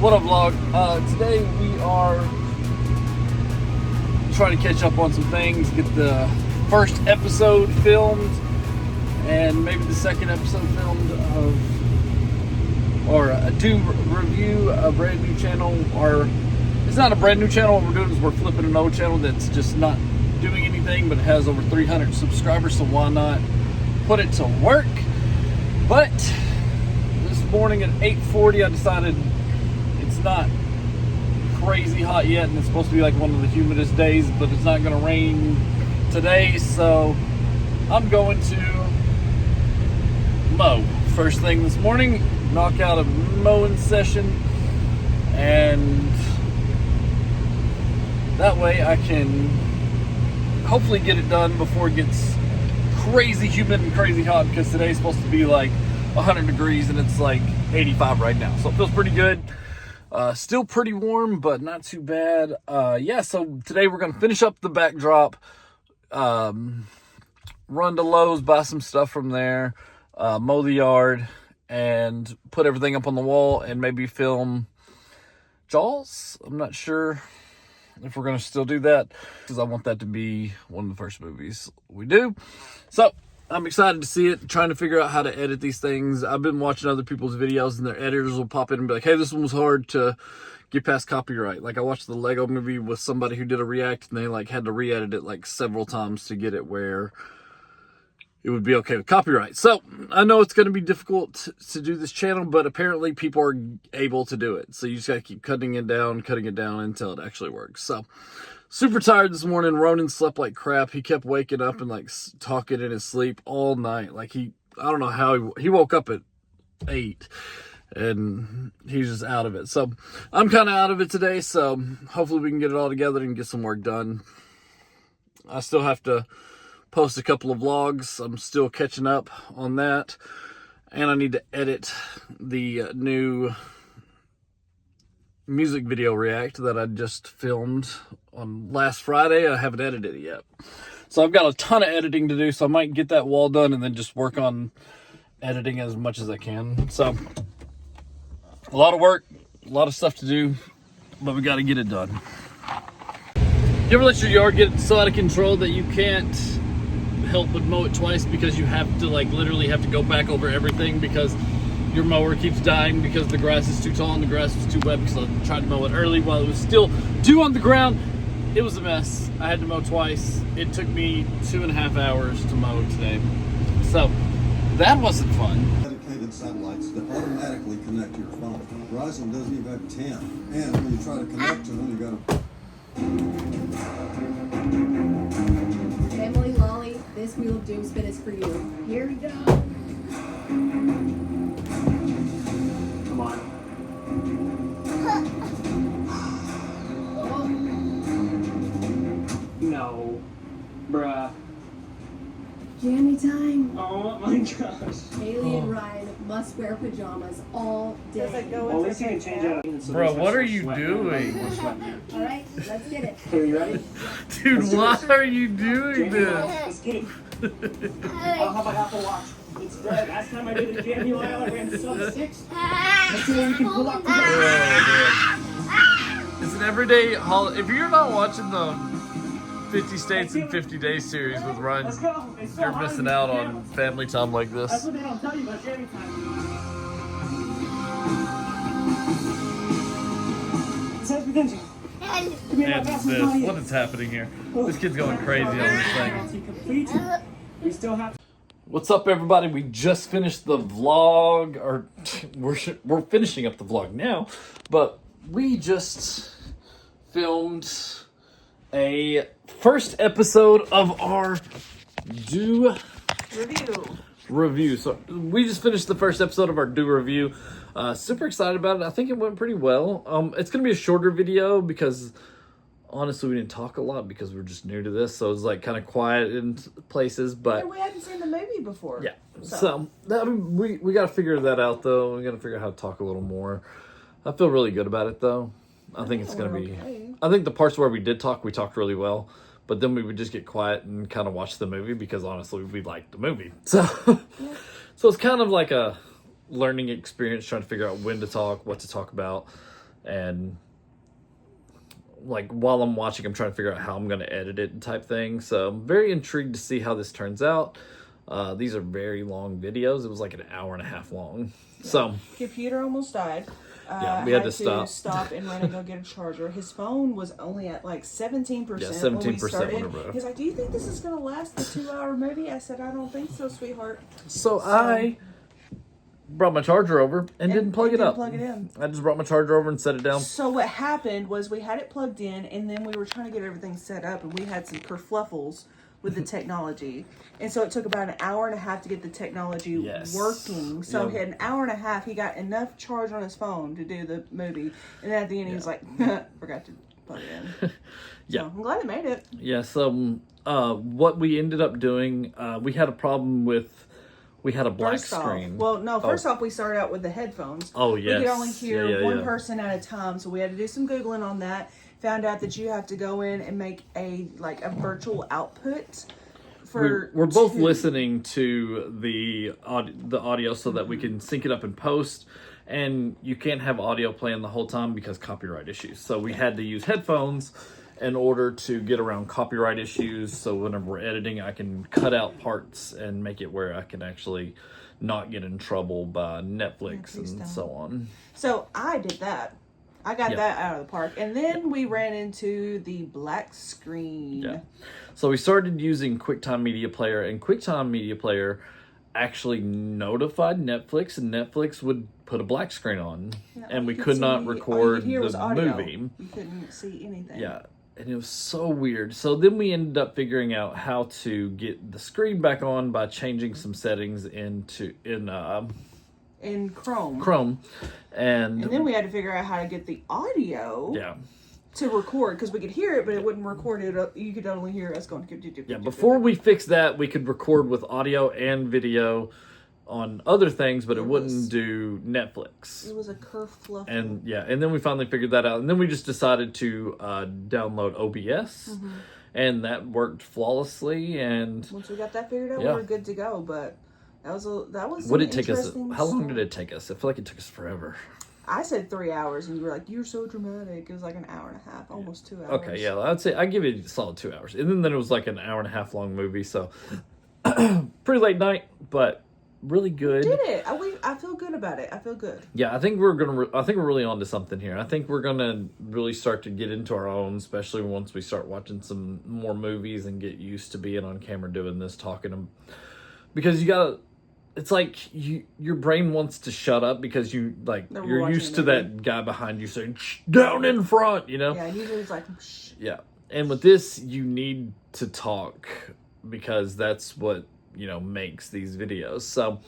What up, vlog? Today we are trying to catch up on some things, get the first episode filmed, and maybe the second episode filmed do review a brand new channel. Or it's not a brand new channel. What we're doing is we're flipping an old channel that's just not doing anything, but it has over 300 subscribers, so why not put it to work? But this morning at 8:40 I decided it's not crazy hot yet, and it's supposed to be like one of the humidest days, but it's not going to rain today, so I'm going to mow first thing this morning, knock out a mowing session, and that way I can hopefully get it done before it gets crazy humid and crazy hot, because today's supposed to be like 100 degrees and it's like 85 right now, so it feels pretty good. Still pretty warm, but not too bad. Yeah, so today we're going to finish up the backdrop, run to Lowe's, buy some stuff from there, mow the yard, and put everything up on the wall, and maybe film Jaws. I'm not sure if we're going to still do that, because I want that to be one of the first movies we do. So I'm excited to see it, trying to figure out how to edit these things. I've been watching other people's videos, and their editors will pop in and be like, hey, this one was hard to get past copyright. Like, I watched the Lego movie with somebody who did a react, and they like had to re-edit it like several times to get it where it would be okay with copyright. So I know it's going to be difficult to do this channel, but apparently people are able to do it. So you just got to keep cutting it down until it actually works. So super tired this morning. Ronan slept like crap. He kept waking up and like talking in his sleep all night. Like I don't know how he woke up at 8 and he's just out of it. So I'm kind of out of it today. So hopefully we can get it all together and get some work done. I still have to post a couple of vlogs. I'm still catching up on that, and I need to edit the new music video react that I just filmed on last Friday. I haven't edited it yet, so I've got a ton of editing to do, so I might get that wall done and then just work on editing as much as I can. So a lot of work, a lot of stuff to do, but we got to get it done. You ever let your yard get so out of control that you can't help but mow it twice, because you have to literally have to go back over everything because your mower keeps dying because the grass is too tall and the grass was too wet, because I tried to mow it early while it was still dew on the ground. It was a mess. I had to mow twice. It took me 2.5 hours to mow today, so that wasn't fun. Dedicated satellites that automatically connect to your phone. Verizon doesn't even have 10, and when you try to connect to them, you gotta Emily, Lolly, this Wheel of Doom spin is for you. Here we go. Come on. Oh. No. Bruh. Jammy time. Oh my gosh. Haley and Ryan must wear pajamas all day. Well, at least you can change out. Bro, what are you doing? All right, let's get it. Okay, you ready? Dude, why are you doing this? Let's get it. I'll have a Apple Watch. It's good. Last time I did the Jamie Lyle, I ran sub 6. Let's see what we can pull up together. It's an everyday holiday. If you're not watching the 50 States in 50 Days series with Ryan, Let's go. It's so you're hard missing to out do. on family time like That's this. what they don't tell you about Jamie time. It says potential. And this, what is happening here? This kid's going crazy on this thing. To complete, we still have. What's up, everybody? We just finished the vlog, or we're finishing up the vlog now, but we just filmed a first episode of our Do Review. So we just finished the first episode of our Do Review. Super excited about it. I think it went pretty well. It's gonna be a shorter video because honestly we didn't talk a lot because we're just new to this, so it's like kind of quiet in places, but we hadn't seen the movie before. yeah. So I mean, we got to figure that out though. We got to figure out how to talk a little more. I feel really good about it though. I think it's gonna be. Okay. I think the parts where we talked really well. But then we would just get quiet and kind of watch the movie because honestly we liked the movie. So, so it's kind of like a learning experience, trying to figure out when to talk, what to talk about. and like while I'm watching, I'm trying to figure out how I'm going to edit it and type thing. So I'm very intrigued to see how this turns out. These are very long videos. It was like an hour and a half long. So Computer almost died. Yeah, we had to stop and run and go get a charger. His phone was only at like 17%. Yeah, 17% when we started. whenever. He's like, "Do you think this is gonna last the 2-hour movie?" I said, "I don't think so, sweetheart." So I brought my charger over and didn't plug it up. Plug it in. I just brought my charger over and set it down. So what happened was we had it plugged in, and then we were trying to get everything set up, and we had some kerfluffles with the technology, and so it took about an hour and a half to get the technology Yes. working. So Yeah. in an hour and a half, he got enough charge on his phone to do the movie, and then at the end, he was like, "Forgot to plug it in." Yeah. So I'm glad it made it. Yeah, so what we ended up doing, we had a problem with, we had a black First screen. off, we started out with the headphones. Oh, We yes. could only hear Yeah, one yeah. person at a time, so we had to do some Googling on that. Found out that you have to go in and make a virtual output for. We're both two. listening to the audio so that we can sync it up and post, and you can't have audio playing the whole time because copyright issues. So we had to use headphones in order to get around copyright issues. So whenever we're editing, I can cut out parts and make it where I can actually not get in trouble by Netflix Please and don't. so on. So I did that. I got Yeah. that out of the park, and then we ran into the black screen. Yeah. So we started using QuickTime Media Player, and QuickTime Media Player actually notified Netflix, and Netflix would put a black screen on, Yeah, all and we you could see- not all you record could hear was the audio. movie. You couldn't see anything. Yeah. And it was so weird. So then we ended up figuring out how to get the screen back on by changing some settings in In Chrome. Chrome. And And then we had to figure out how to get the audio yeah. to record, because we could hear it, but it wouldn't record it. You could only hear us going. Yeah, before we fixed that, we could record with audio and video on other things, but it wouldn't do Netflix. It was a kerfluffle. And yeah, and then we finally figured that out. And then we just decided to download OBS, Mm-hmm. and that worked flawlessly. And Once we got that figured out, Yeah. we were good to go. But that was what did it take us? interesting How long stuff. did it take us? I feel like it took us forever. I said 3 hours, and you were like, "You're so dramatic." It was like an hour and a half, almost 2 hours. Okay, yeah, I'd say I give it a solid 2 hours. And then it was like an hour and a half long movie, so pretty late night, but really good. Did it? I feel good about it. I feel good. Yeah, I think we're gonna. I think we're really onto something here. I think we're gonna really start to get into our own, especially once we start watching some more movies and get used to being on camera doing this, talking. Because you gotta. It's like your brain wants to shut up because They're you're watching used a to movie. that guy behind you saying "Shh, down in front," you know. Yeah, usually it's like, shh. Yeah. And with this, you need to talk because that's what, makes these videos. So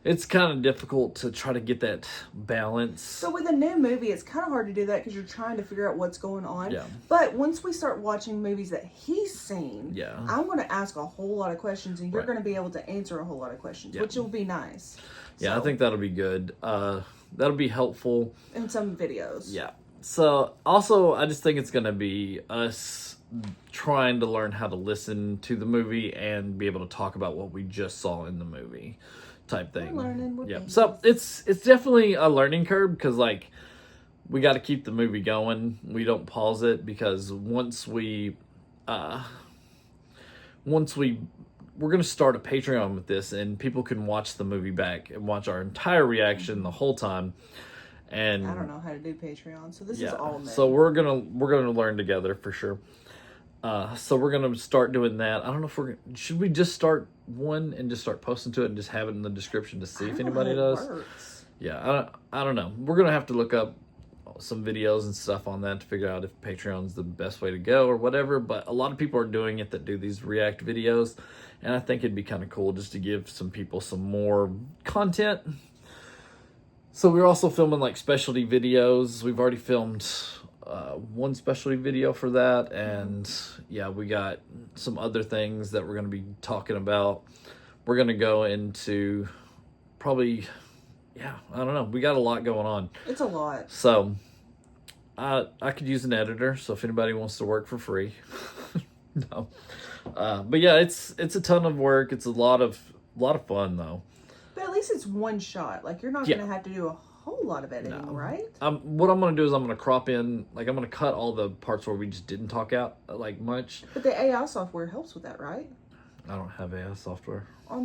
it's kind of difficult to try to get that balance. So with a new movie, it's kind of hard to do that because you're trying to figure out what's going on. Yeah. But once we start watching movies that he's seen, Yeah. I'm going to ask a whole lot of questions, and you're Right. going to be able to answer a whole lot of questions, Yeah. which will be nice. Yeah, I So, think that'll be good. That'll be helpful. in some videos. Yeah. So also, I just think it's going to be us trying to learn how to listen to the movie and be able to talk about what we just saw in the movie type thing. We're learning, we're Yeah. babies. So it's definitely a learning curve because we got to keep the movie going. We don't pause it because once we're going to start a Patreon with this and people can watch the movie back and watch our entire reaction the whole time. And I don't know how to do Patreon, so this is yeah, all me. so we're gonna learn together for sure. So we're gonna start doing that. I don't know if should we just start one and just start posting to it and just have it in the description to see if anybody does. Works. Yeah, I don't know. We're gonna have to look up some videos and stuff on that to figure out if Patreon's the best way to go or whatever. But a lot of people are doing it that do these react videos, and I think it'd be kind of cool just to give some people some more content. So we're also filming specialty videos. We've already filmed one specialty video for that, and yeah, we got some other things that we're going to be talking about. We're going to go into probably, I don't know. We got a lot going on. It's a lot. So I could use an editor, so if anybody wants to work for free. No. But yeah, it's a ton of work. It's a lot of fun though. But at least it's one shot. Like, you're not Yeah. going to have to do a whole lot of editing, right? What I'm gonna do is I'm gonna crop in, like I'm gonna cut all the parts where we just didn't talk out like much. But the AI software helps with that, right? I don't have AI software. I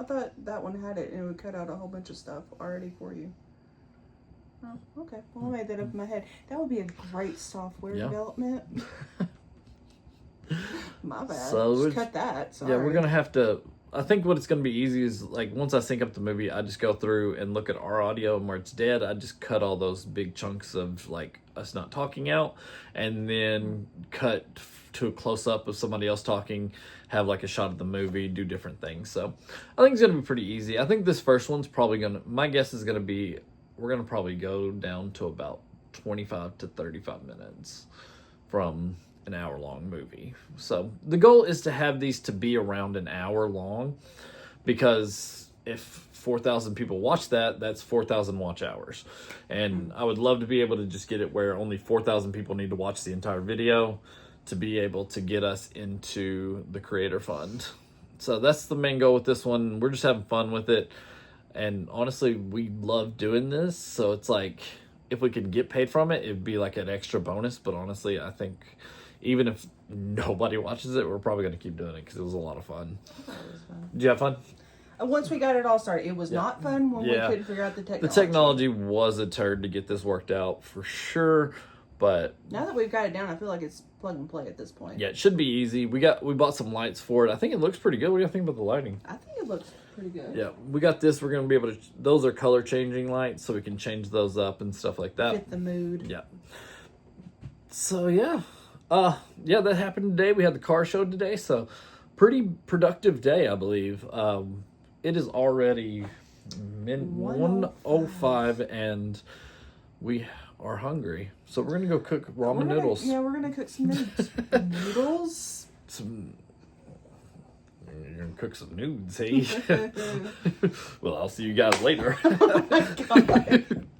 thought that one had it and it would cut out a whole bunch of stuff already for you. Oh, okay. Well, I made that up in my head. That would be a great software development. My bad. So just cut that. Sorry. Yeah, we're gonna have to. I think what it's gonna be easy is like once I sync up the movie, I just go through and look at our audio, and where it's dead, I just cut all those big chunks of like us not talking out, and then cut to a close up of somebody else talking, have like a shot of the movie, do different things. So I think it's gonna be pretty easy. I think this first one's probably gonna. My guess is gonna be we're gonna probably go down to about 25 to 35 minutes from an hour-long movie. So the goal is to have these to be around an hour long, because if 4,000 people watch that, that's 4,000 watch hours. And I would love to be able to just get it where only 4,000 people need to watch the entire video to be able to get us into the creator fund. So that's the main goal with this one. We're just having fun with it. And honestly, we love doing this. So it's like, if we could get paid from it, it'd be like an extra bonus. But honestly, I think even if nobody watches it, we're probably going to keep doing it because it was a lot of fun. That was fun. Did you have fun? Once we got it all started, it was not fun when we couldn't figure out the technology. The technology was a turd to get this worked out for sure. But now that we've got it down, I feel like it's plug and play at this point. yeah, it should be easy. We bought some lights for it. I think it looks pretty good. What do you think about the lighting? I think it looks pretty good. Yeah, we got this. We're going to be able to... Those are color changing lights, so we can change those up and stuff like that. Fit the mood. Yeah. So, yeah. Yeah, that happened today. We had the car show today, so pretty productive day, I believe. It is already 1:05, and we are hungry. So we're going to go cook ramen noodles. Yeah, we're going to cook some noodles. Noodles? You're going to cook some nudes, hey? Well, I'll see you guys later. Oh my God.